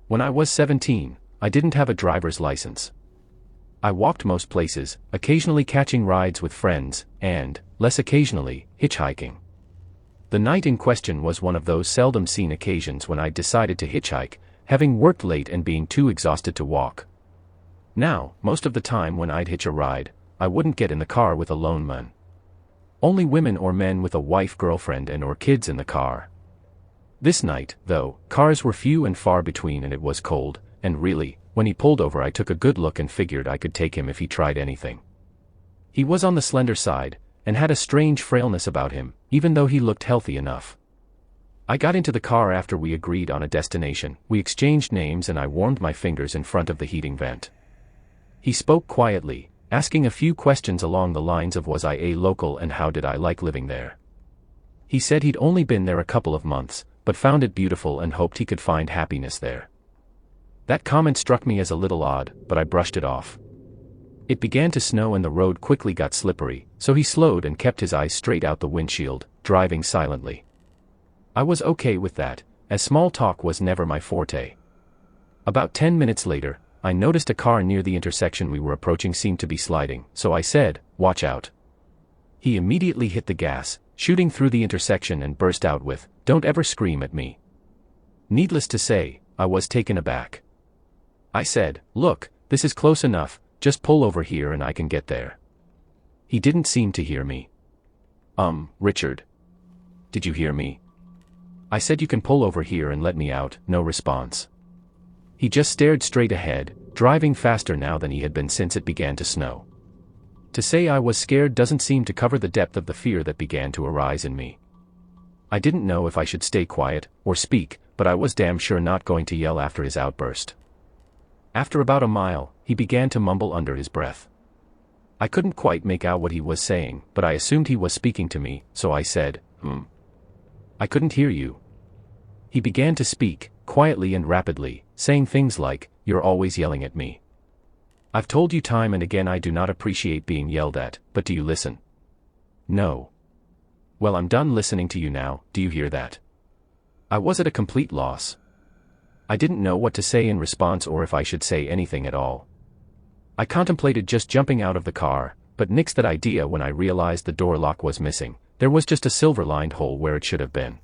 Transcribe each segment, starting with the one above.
When I was 17, I didn't have a driver's license. I walked most places, occasionally catching rides with friends, and, less occasionally, hitchhiking. The night in question was one of those seldom seen occasions when I decided to hitchhike, having worked late and being too exhausted to walk. Now, most of the time when I'd hitch a ride, I wouldn't get in the car with a lone man. Only women or men with a wife, girlfriend, and or kids in the car. This night, though, cars were few and far between and it was cold, and really, when he pulled over I took a good look and figured I could take him if he tried anything. He was on the slender side, and had a strange frailness about him, even though he looked healthy enough. I got into the car after we agreed on a destination, we exchanged names and I warmed my fingers in front of the heating vent. He spoke quietly, asking a few questions along the lines of was I a local and how did I like living there. He said he'd only been there a couple of months, but found it beautiful and hoped he could find happiness there. That comment struck me as a little odd, but I brushed it off. It began to snow and the road quickly got slippery, so he slowed and kept his eyes straight out the windshield, driving silently. I was okay with that, as small talk was never my forte. About 10 minutes later, I noticed a car near the intersection we were approaching seemed to be sliding, so I said, "Watch out." He immediately hit the gas, shooting through the intersection and burst out with, "Don't ever scream at me." Needless to say, I was taken aback. I said, "Look, this is close enough, just pull over here and I can get there." He didn't seem to hear me. Richard. Did you hear me? I said you can pull over here and let me out, no response. He just stared straight ahead, driving faster now than he had been since it began to snow. To say I was scared doesn't seem to cover the depth of the fear that began to arise in me. I didn't know if I should stay quiet, or speak, but I was damn sure not going to yell after his outburst. After about a mile, he began to mumble under his breath. I couldn't quite make out what he was saying, but I assumed he was speaking to me, so I said, I couldn't hear you. He began to speak, quietly and rapidly, saying things like, "You're always yelling at me. I've told you time and again I do not appreciate being yelled at, but do you listen?" "No." "Well, I'm done listening to you now, do you hear that?" I was at a complete loss. I didn't know what to say in response or if I should say anything at all. I contemplated just jumping out of the car, but nixed that idea when I realized the door lock was missing. There was just a silver-lined hole where it should have been.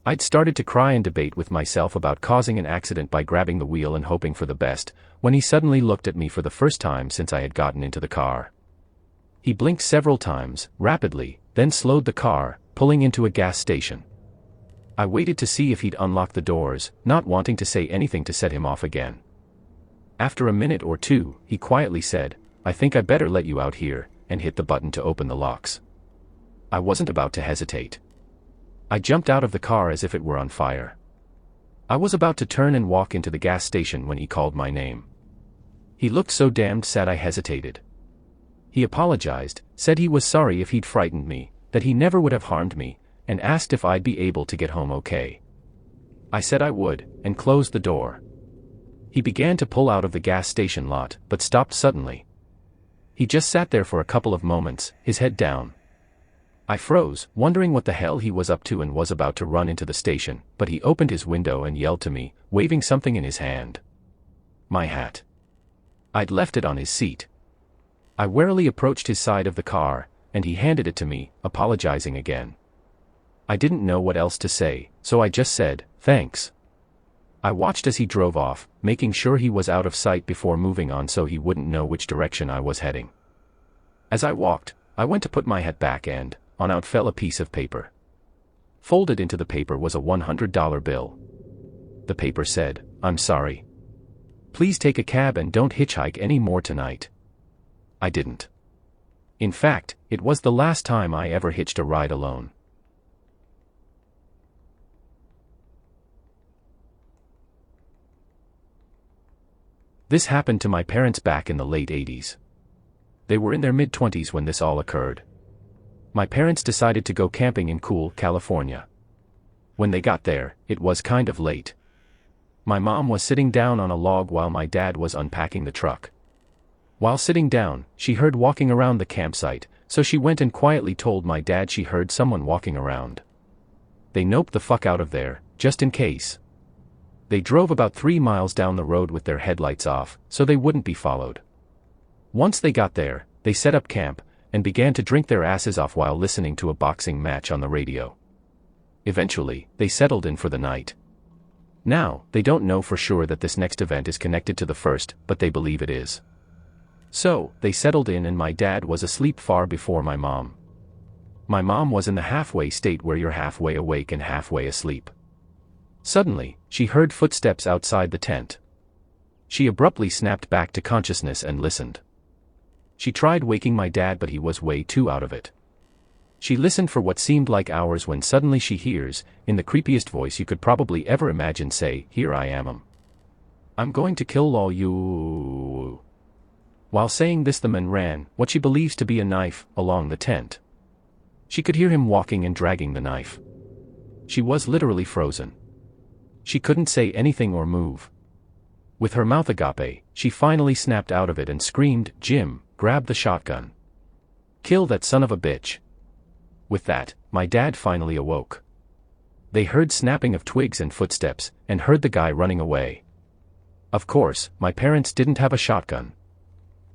I'd started to cry and debate with myself about causing an accident by grabbing the wheel and hoping for the best, when he suddenly looked at me for the first time since I had gotten into the car. He blinked several times, rapidly, then slowed the car, pulling into a gas station. I waited to see if he'd unlock the doors, not wanting to say anything to set him off again. After a minute or two, he quietly said, "I think I better let you out here," and hit the button to open the locks. I wasn't about to hesitate. I jumped out of the car as if it were on fire. I was about to turn and walk into the gas station when he called my name. He looked so damned sad I hesitated. He apologized, said he was sorry if he'd frightened me, that he never would have harmed me, and asked if I'd be able to get home okay. I said I would, and closed the door. He began to pull out of the gas station lot, but stopped suddenly. He just sat there for a couple of moments, his head down. I froze, wondering what the hell he was up to and was about to run into the station, but he opened his window and yelled to me, waving something in his hand. My hat. I'd left it on his seat. I warily approached his side of the car, and he handed it to me, apologizing again. I didn't know what else to say, so I just said, "Thanks." I watched as he drove off, making sure he was out of sight before moving on so he wouldn't know which direction I was heading. As I walked, I went to put my hat back and, on out fell a piece of paper. Folded into the paper was a $100 bill. The paper said, "I'm sorry. Please take a cab and don't hitchhike any more tonight." I didn't. In fact, it was the last time I ever hitched a ride alone. This happened to my parents back in the late 80s. They were in their mid-20s when this all occurred. My parents decided to go camping in cool California. When they got there, it was kind of late. My mom was sitting down on a log while my dad was unpacking the truck. While sitting down, she heard walking around the campsite, so she went and quietly told my dad she heard someone walking around. They noped the fuck out of there, just in case. They drove about 3 miles down the road with their headlights off, so they wouldn't be followed. Once they got there, they set up camp, and began to drink their asses off while listening to a boxing match on the radio. Eventually, they settled in for the night. Now, they don't know for sure that this next event is connected to the first, but they believe it is. So, they settled in and my dad was asleep far before my mom. My mom was in the halfway state where you're halfway awake and halfway asleep. Suddenly, she heard footsteps outside the tent. She abruptly snapped back to consciousness and listened. She tried waking my dad, but he was way too out of it. She listened for what seemed like hours when suddenly she hears, in the creepiest voice you could probably ever imagine, say, "Here I am. I'm going to kill all you." While saying this, the man ran, what she believes to be a knife, along the tent. She could hear him walking and dragging the knife. She was literally frozen. She couldn't say anything or move. With her mouth agape, she finally snapped out of it and screamed, "Jim, grab the shotgun. Kill that son of a bitch." With that, my dad finally awoke. They heard snapping of twigs and footsteps, and heard the guy running away. Of course, my parents didn't have a shotgun.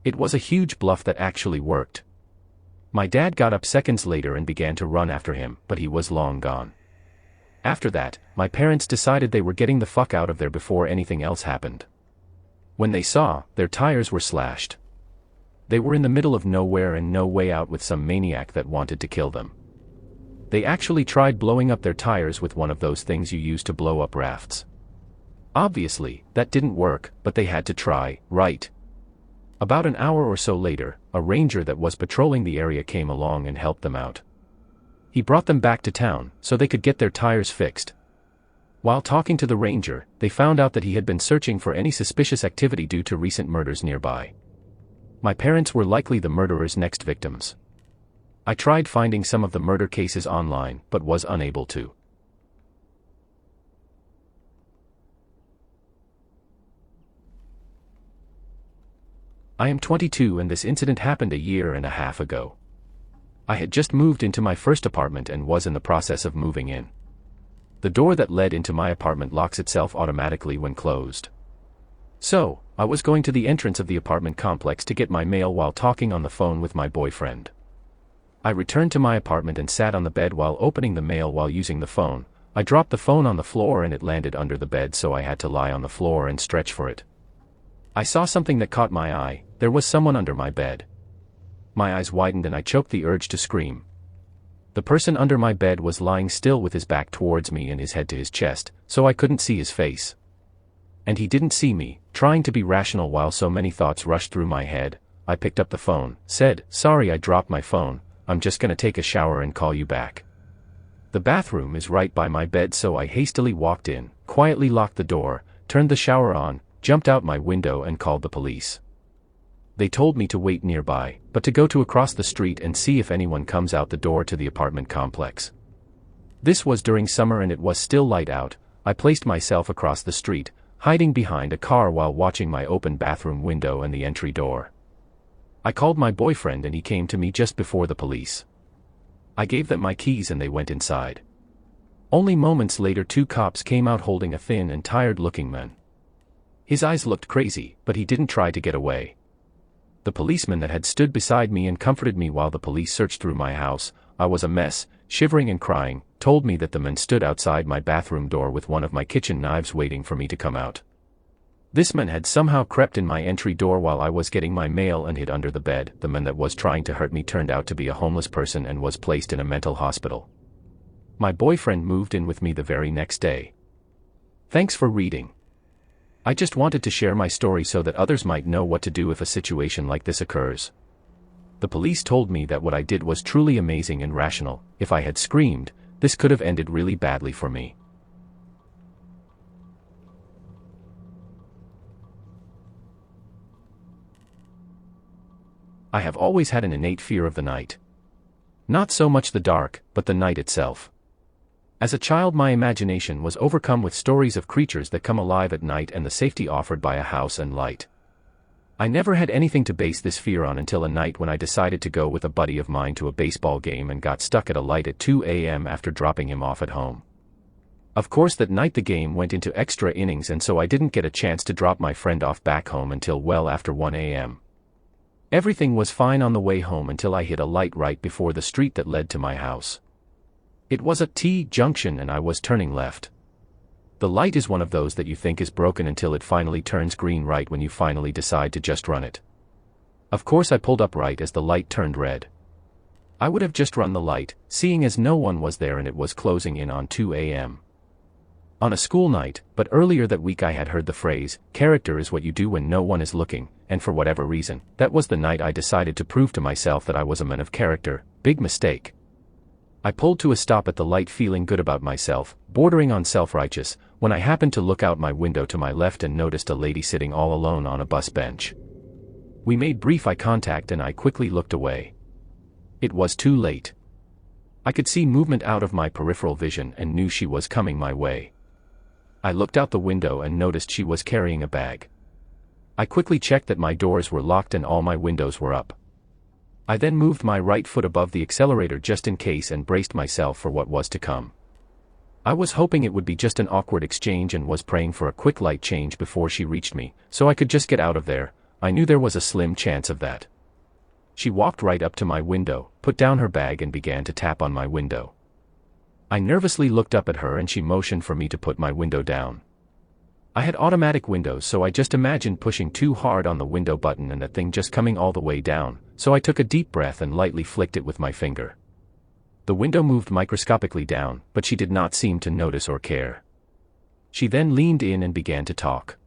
It was a huge bluff that actually worked. My dad got up seconds later and began to run after him, but he was long gone. After that, my parents decided they were getting the fuck out of there before anything else happened. When they saw, their tires were slashed. They were in the middle of nowhere and no way out with some maniac that wanted to kill them. They actually tried blowing up their tires with one of those things you use to blow up rafts. Obviously, that didn't work, but they had to try, right? About an hour or so later, a ranger that was patrolling the area came along and helped them out. He brought them back to town, so they could get their tires fixed. While talking to the ranger, they found out that he had been searching for any suspicious activity due to recent murders nearby. My parents were likely the murderer's next victims. I tried finding some of the murder cases online, but was unable to. I am 22 and this incident happened a year and a half ago. I had just moved into my first apartment and was in the process of moving in. The door that led into my apartment locks itself automatically when closed. So, I was going to the entrance of the apartment complex to get my mail while talking on the phone with my boyfriend. I returned to my apartment and sat on the bed while opening the mail while using the phone. I dropped the phone on the floor and it landed under the bed, so I had to lie on the floor and stretch for it. I saw something that caught my eye. There was someone under my bed. My eyes widened and I choked the urge to scream. The person under my bed was lying still with his back towards me and his head to his chest, so I couldn't see his face. And he didn't see me. Trying to be rational while so many thoughts rushed through my head, I picked up the phone, said, "Sorry I dropped my phone, I'm just gonna take a shower and call you back." The bathroom is right by my bed, so I hastily walked in, quietly locked the door, turned the shower on, jumped out my window and called the police. They told me to wait nearby, but to go to across the street and see if anyone comes out the door to the apartment complex. This was during summer and it was still light out. I placed myself across the street, hiding behind a car while watching my open bathroom window and the entry door. I called my boyfriend and he came to me just before the police. I gave them my keys and they went inside. Only moments later 2 cops came out holding a thin and tired-looking man. His eyes looked crazy, but he didn't try to get away. The policeman that had stood beside me and comforted me while the police searched through my house, I was a mess, shivering and crying, told me that the man stood outside my bathroom door with one of my kitchen knives waiting for me to come out. This man had somehow crept in my entry door while I was getting my mail and hid under the bed. The man that was trying to hurt me turned out to be a homeless person and was placed in a mental hospital. My boyfriend moved in with me the very next day. Thanks for reading. I just wanted to share my story so that others might know what to do if a situation like this occurs. The police told me that what I did was truly amazing and rational. If I had screamed, this could have ended really badly for me. I have always had an innate fear of the night. Not so much the dark, but the night itself. As a child, my imagination was overcome with stories of creatures that come alive at night and the safety offered by a house and light. I never had anything to base this fear on until a night when I decided to go with a buddy of mine to a baseball game and got stuck at a light at 2 a.m. after dropping him off at home. Of course that night the game went into extra innings and so I didn't get a chance to drop my friend off back home until well after 1 a.m. Everything was fine on the way home until I hit a light right before the street that led to my house. It was a T-junction and I was turning left. The light is one of those that you think is broken until it finally turns green right when you finally decide to just run it. Of course I pulled up right as the light turned red. I would have just run the light, seeing as no one was there and it was closing in on 2 a.m. on a school night, but earlier that week I had heard the phrase, character is what you do when no one is looking, and for whatever reason, that was the night I decided to prove to myself that I was a man of character. Big mistake. I pulled to a stop at the light feeling good about myself, bordering on self-righteous, when I happened to look out my window to my left and noticed a lady sitting all alone on a bus bench. We made brief eye contact and I quickly looked away. It was too late. I could see movement out of my peripheral vision and knew she was coming my way. I looked out the window and noticed she was carrying a bag. I quickly checked that my doors were locked and all my windows were up. I then moved my right foot above the accelerator just in case and braced myself for what was to come. I was hoping it would be just an awkward exchange and was praying for a quick light change before she reached me, so I could just get out of there. I knew there was a slim chance of that. She walked right up to my window, put down her bag and began to tap on my window. I nervously looked up at her and she motioned for me to put my window down. I had automatic windows so I just imagined pushing too hard on the window button and that thing just coming all the way down, so I took a deep breath and lightly flicked it with my finger. The window moved microscopically down, but she did not seem to notice or care. She then leaned in and began to talk.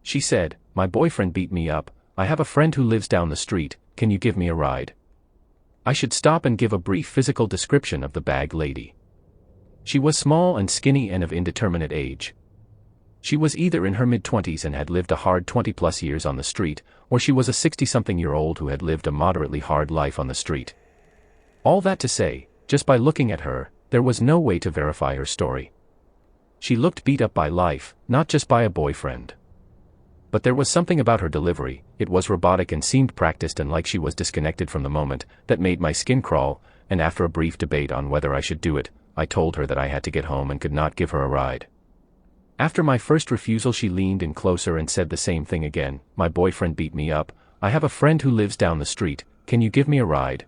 She said, "My boyfriend beat me up, I have a friend who lives down the street, can you give me a ride?" I should stop and give a brief physical description of the bag lady. She was small and skinny and of indeterminate age. She was either in her mid-20s and had lived a hard 20-plus years on the street, or she was a 60-something-year-old who had lived a moderately hard life on the street. All that to say, just by looking at her, there was no way to verify her story. She looked beat up by life, not just by a boyfriend. But there was something about her delivery, it was robotic and seemed practiced and like she was disconnected from the moment, that made my skin crawl, and after a brief debate on whether I should do it, I told her that I had to get home and could not give her a ride. After my first refusal she leaned in closer and said the same thing again, "My boyfriend beat me up, I have a friend who lives down the street, can you give me a ride?"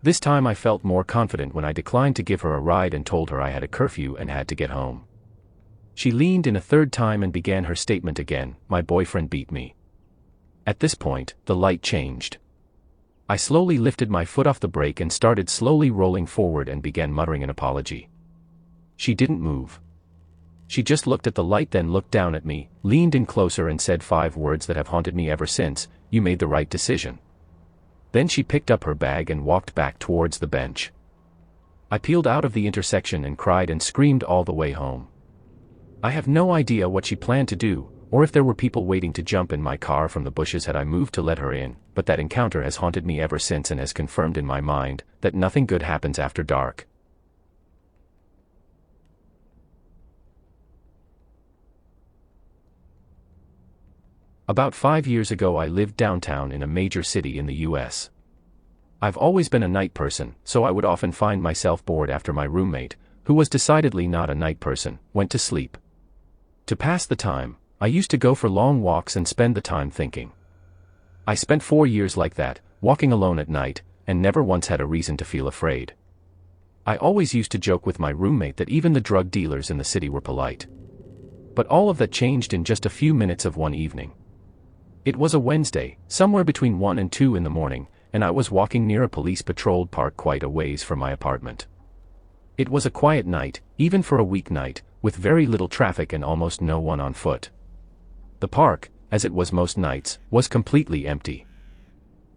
This time I felt more confident when I declined to give her a ride and told her I had a curfew and had to get home. She leaned in a third time and began her statement again, "My boyfriend beat me." At this point, the light changed. I slowly lifted my foot off the brake and started slowly rolling forward and began muttering an apology. She didn't move. She just looked at the light, then looked down at me, leaned in closer and said 5 words that have haunted me ever since, "You made the right decision." Then she picked up her bag and walked back towards the bench. I peeled out of the intersection and cried and screamed all the way home. I have no idea what she planned to do, or if there were people waiting to jump in my car from the bushes had I moved to let her in, but that encounter has haunted me ever since and has confirmed in my mind that nothing good happens after dark. About 5 years ago I lived downtown in a major city in the US. I've always been a night person, so I would often find myself bored after my roommate, who was decidedly not a night person, went to sleep. To pass the time, I used to go for long walks and spend the time thinking. I spent 4 years like that, walking alone at night, and never once had a reason to feel afraid. I always used to joke with my roommate that even the drug dealers in the city were polite. But all of that changed in just a few minutes of one evening. It was a Wednesday, somewhere between 1 and 2 in the morning, and I was walking near a police-patrolled park quite a ways from my apartment. It was a quiet night, even for a weeknight, with very little traffic and almost no one on foot. The park, as it was most nights, was completely empty.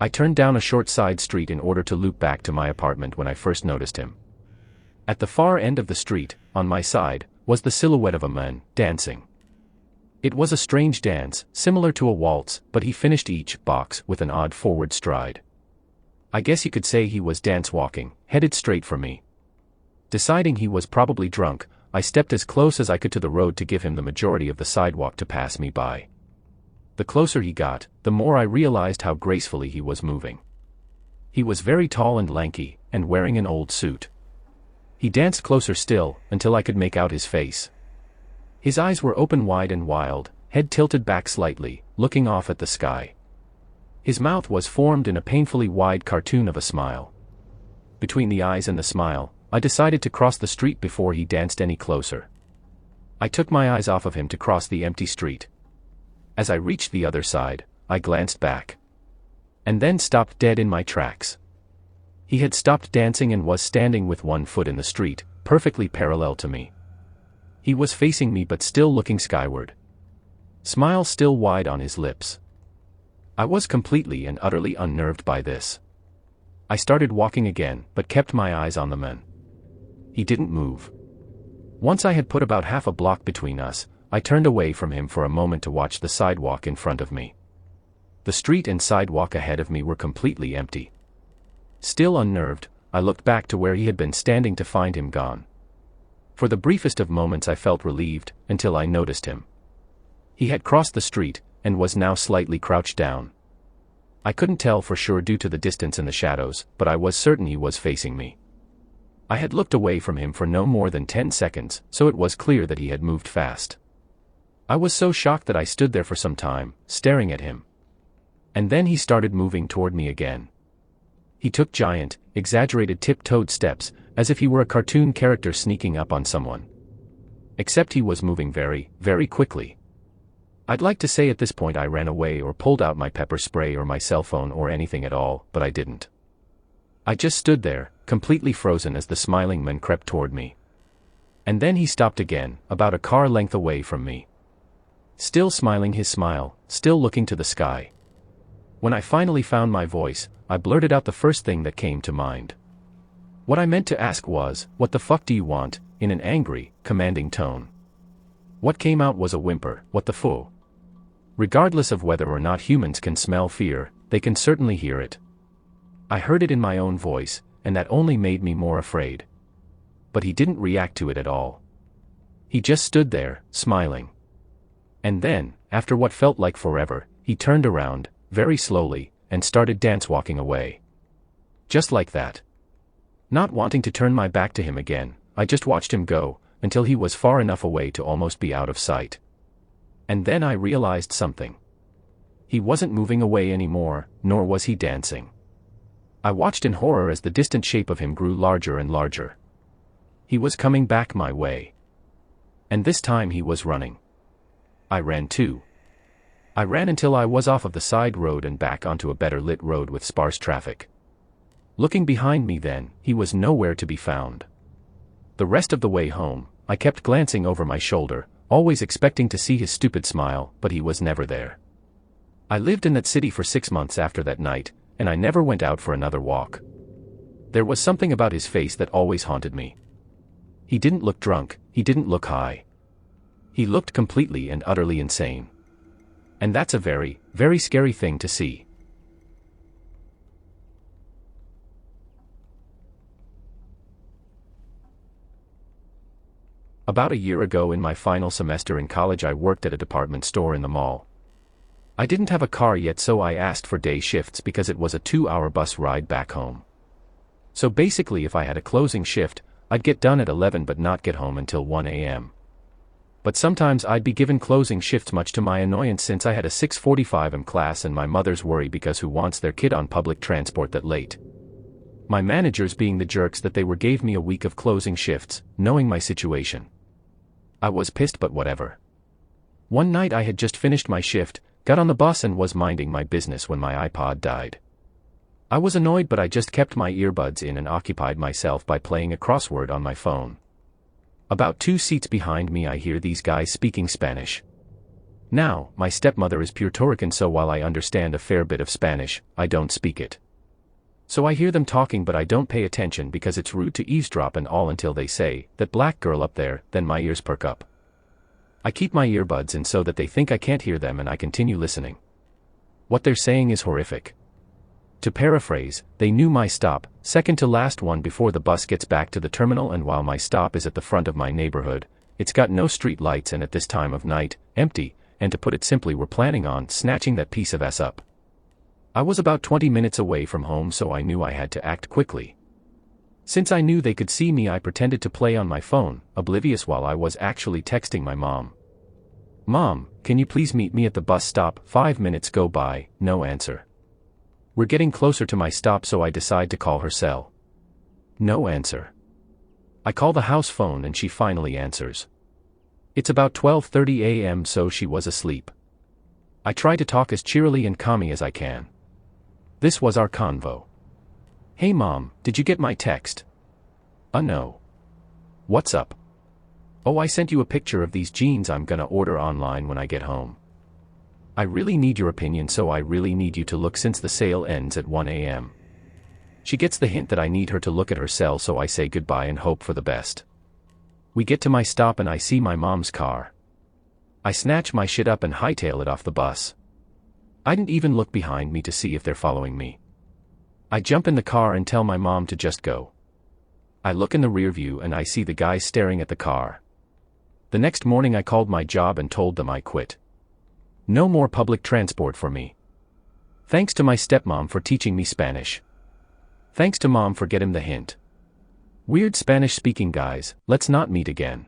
I turned down a short side street in order to loop back to my apartment when I first noticed him. At the far end of the street, on my side, was the silhouette of a man, dancing. It was a strange dance, similar to a waltz, but he finished each box with an odd forward stride. I guess you could say he was dance-walking, headed straight for me. Deciding he was probably drunk, I stepped as close as I could to the road to give him the majority of the sidewalk to pass me by. The closer he got, the more I realized how gracefully he was moving. He was very tall and lanky, and wearing an old suit. He danced closer still, until I could make out his face. His eyes were open wide and wild, head tilted back slightly, looking off at the sky. His mouth was formed in a painfully wide cartoon of a smile. Between the eyes and the smile, I decided to cross the street before he danced any closer. I took my eyes off of him to cross the empty street. As I reached the other side, I glanced back. And then stopped dead in my tracks. He had stopped dancing and was standing with one foot in the street, perfectly parallel to me. He was facing me but still looking skyward. Smile still wide on his lips. I was completely and utterly unnerved by this. I started walking again, but kept my eyes on the man. He didn't move. Once I had put about half a block between us, I turned away from him for a moment to watch the sidewalk in front of me. The street and sidewalk ahead of me were completely empty. Still unnerved, I looked back to where he had been standing to find him gone. For the briefest of moments I felt relieved, until I noticed him. He had crossed the street, and was now slightly crouched down. I couldn't tell for sure due to the distance and the shadows, but I was certain he was facing me. I had looked away from him for no more than 10 seconds, so it was clear that he had moved fast. I was so shocked that I stood there for some time, staring at him. And then he started moving toward me again. He took giant, exaggerated tip-toed steps, as if he were a cartoon character sneaking up on someone. Except he was moving very, very quickly. I'd like to say at this point I ran away or pulled out my pepper spray or my cell phone or anything at all, but I didn't. I just stood there, completely frozen as the smiling man crept toward me. And then he stopped again, about a car length away from me. Still smiling his smile, still looking to the sky. When I finally found my voice, I blurted out the first thing that came to mind. What I meant to ask was, "What the fuck do you want?" in an angry, commanding tone. What came out was a whimper, "What the fu?" Regardless of whether or not humans can smell fear, they can certainly hear it. I heard it in my own voice, and that only made me more afraid. But he didn't react to it at all. He just stood there, smiling. And then, after what felt like forever, he turned around, very slowly, and started dance-walking away. Just like that. Not wanting to turn my back to him again, I just watched him go, until he was far enough away to almost be out of sight. And then I realized something. He wasn't moving away anymore, nor was he dancing. I watched in horror as the distant shape of him grew larger and larger. He was coming back my way. And this time he was running. I ran too. I ran until I was off of the side road and back onto a better lit road with sparse traffic. Looking behind me then, he was nowhere to be found. The rest of the way home, I kept glancing over my shoulder, always expecting to see his stupid smile, but he was never there. I lived in that city for 6 months after that night, and I never went out for another walk. There was something about his face that always haunted me. He didn't look drunk, he didn't look high. He looked completely and utterly insane. And that's a very, very scary thing to see. About a year ago in my final semester in college I worked at a department store in the mall. I didn't have a car yet so I asked for day shifts because it was a 2-hour bus ride back home. So basically if I had a closing shift, I'd get done at 11 but not get home until 1 a.m. But sometimes I'd be given closing shifts much to my annoyance since I had a 6:45 am class and my mother's worry because who wants their kid on public transport that late? My managers being the jerks that they were gave me a week of closing shifts, knowing my situation. I was pissed but whatever. One night I had just finished my shift, got on the bus and was minding my business when my iPod died. I was annoyed but I just kept my earbuds in and occupied myself by playing a crossword on my phone. About 2 seats behind me I hear these guys speaking Spanish. Now, my stepmother is Puerto Rican so while I understand a fair bit of Spanish, I don't speak it. So I hear them talking but I don't pay attention because it's rude to eavesdrop and all until they say, "That black girl up there," then my ears perk up. I keep my earbuds in so that they think I can't hear them and I continue listening. What they're saying is horrific. To paraphrase, they knew my stop, second to last one before the bus gets back to the terminal and while my stop is at the front of my neighborhood, it's got no street lights and at this time of night, empty, and to put it simply we're planning on snatching that piece of ass up. I was about 20 minutes away from home so I knew I had to act quickly. Since I knew they could see me, I pretended to play on my phone, oblivious while I was actually texting my mom. "Mom, can you please meet me at the bus stop?" 5 minutes go by, no answer. We're getting closer to my stop, so I decide to call her cell. No answer. I call the house phone and she finally answers. It's about 12:30 a.m., so she was asleep. I try to talk as cheerily and calmly as I can. This was our convo. "Hey Mom, did you get my text?" No. "What's up?" "Oh, I sent you a picture of these jeans I'm gonna order online when I get home. I really need your opinion, so I really need you to look since the sale ends at 1 a.m. She gets the hint that I need her to look at her cell, so I say goodbye and hope for the best. We get to my stop and I see my mom's car. I snatch my shit up and hightail it off the bus. I didn't even look behind me to see if they're following me. I jump in the car and tell my mom to just go. I look in the rear view and I see the guys staring at the car. The next morning I called my job and told them I quit. No more public transport for me. Thanks to my stepmom for teaching me Spanish. Thanks to Mom for getting the hint. Weird Spanish-speaking guys, let's not meet again.